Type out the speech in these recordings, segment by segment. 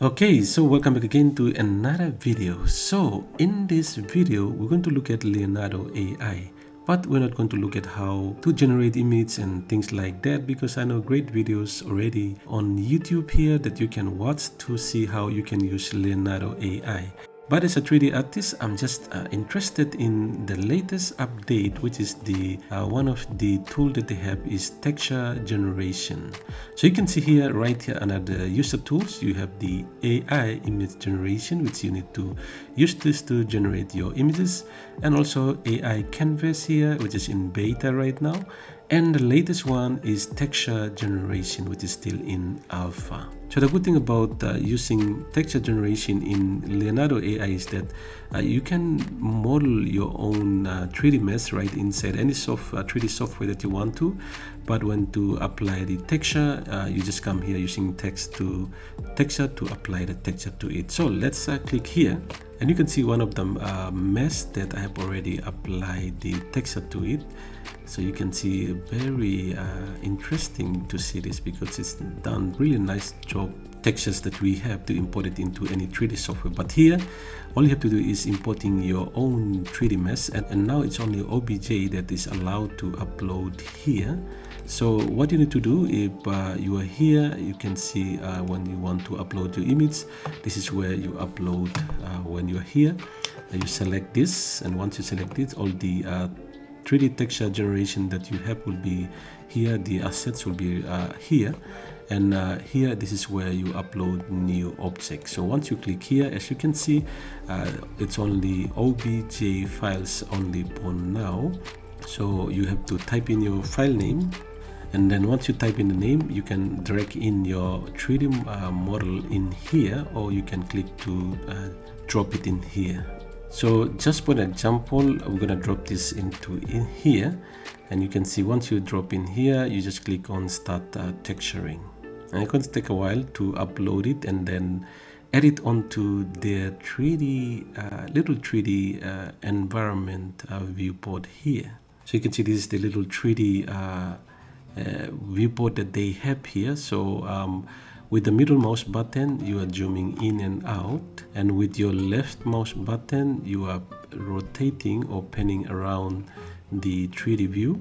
Okay, so welcome back again to another video. So in this video, we're going to look at Leonardo AI, but we're not going to look at how to generate image and things like that, because I know great videos already on YouTube here that you can watch to see how you can use Leonardo AI. But as a 3D artist, I'm just interested in the latest update, which is the one of the tool that they have is texture generation. So you can see here, right here under the user tools, you have the AI image generation, which you need to use this to generate your images, and also AI canvas here, which is in beta right now. And the latest one is texture generation, which is still in alpha. So the good thing about using texture generation in Leonardo AI is that you can model your own 3D mesh right inside any 3D software that you want to. But when to apply the texture, you just come here using texture to apply the texture to it. So let's click here. And you can see one of the mesh that I have already applied the texture to it. So you can see very interesting to see this, because it's done really nice job textures that we have to import it into any 3D software. But here all you have to do is importing your own 3D mesh, and now it's only OBJ that is allowed to upload here. So what you need to do, if you are here, you can see when you want to upload your image, this is where you upload. When you are here, you select this, and once you select it, all the 3D texture generation that you have will be here. The assets will be here, and here this is where you upload new objects. So once you click here, as you can see, it's only OBJ files only for now. So you have to type in your file name, and then once you type in the name, you can drag in your 3D model in here, or you can click to drop it in here. So just for an example, we're gonna drop this into in here, and you can see once you drop in here, you just click on start texturing, and it's going to take a while to upload it and then add it onto their 3D little 3D environment viewport here. So you can see this is the little 3D viewport that they have here. So with the middle mouse button, you are zooming in and out, and with your left mouse button, you are rotating or panning around the 3D view,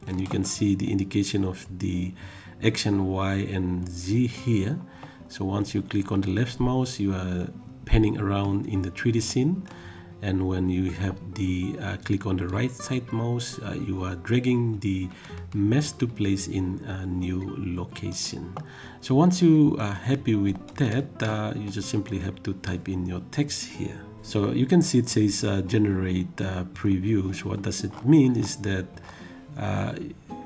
and you can see the indication of the X and Y and Z here. So once you click on the left mouse, you are panning around in the 3D scene, and when you have the click on the right side mouse, you are dragging the mesh to place in a new location. So once you are happy with that, you just simply have to type in your text here. So you can see it says generate preview. So what does it mean is that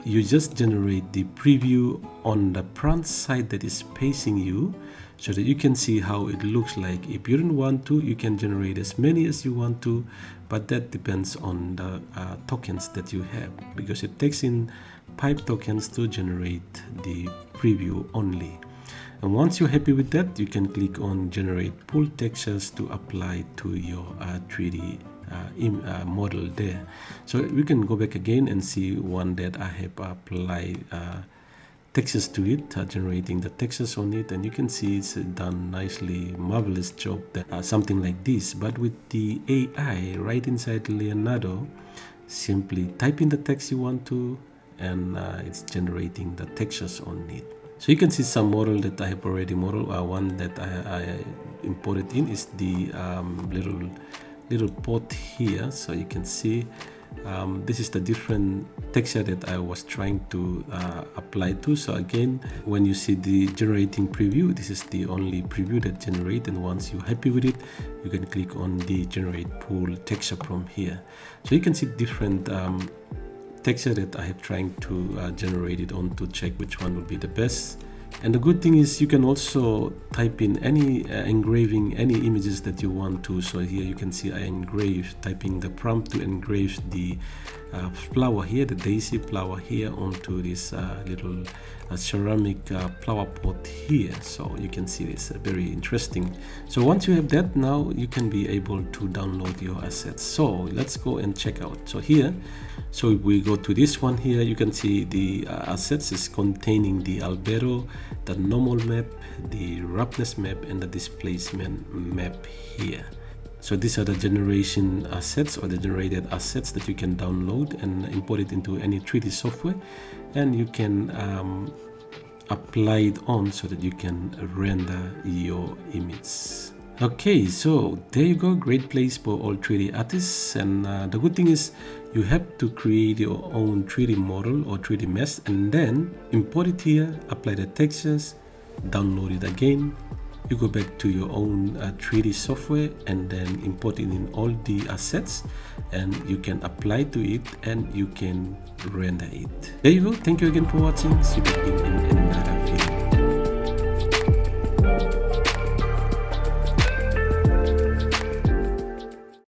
you just generate the preview on the front side that is facing you, so that you can see how it looks like. If you don't want to, you can generate as many as you want to, but that depends on the tokens that you have, because it takes in 5 tokens to generate the preview only. And once you're happy with that, you can click on generate full textures to apply to your 3D model there. So we can go back again and see one that I have applied textures to it, generating the textures on it, and you can see it's done nicely, marvelous job, that something like this. But with the AI right inside Leonardo, simply type in the text you want to, and it's generating the textures on it. So you can see some model that I have already modeled. One that I imported in is the little pot here. So you can see this is the different texture that I was trying to apply to. So again, when you see the generating preview, this is the only preview that generates, and once you're happy with it, you can click on the generate full texture from here. So you can see different texture that I have trying to generate it on to check which one would be the best. And the good thing is you can also type in any engraving any images that you want to. So here you can see I engrave, typing the prompt to engrave the flower here, the daisy flower here, onto this little a ceramic flower pot here. So you can see this very interesting. So once you have that, now you can be able to download your assets. So let's go and check out. So here, so if we go to this one here, you can see the assets is containing the albedo, the normal map, the roughness map, and the displacement map here. So these are the generation assets or the generated assets that you can download and import it into any 3D software, and you can apply it on so that you can render your image. Okay, so there you go, great place for all 3D artists. And the good thing is you have to create your own 3D model or 3D mesh and then import it here, apply the textures, download it again. You go back to your own 3D software and then import it in all the assets, and you can apply to it and you can render it. There you go. Thank you again for watching. See you again in another video.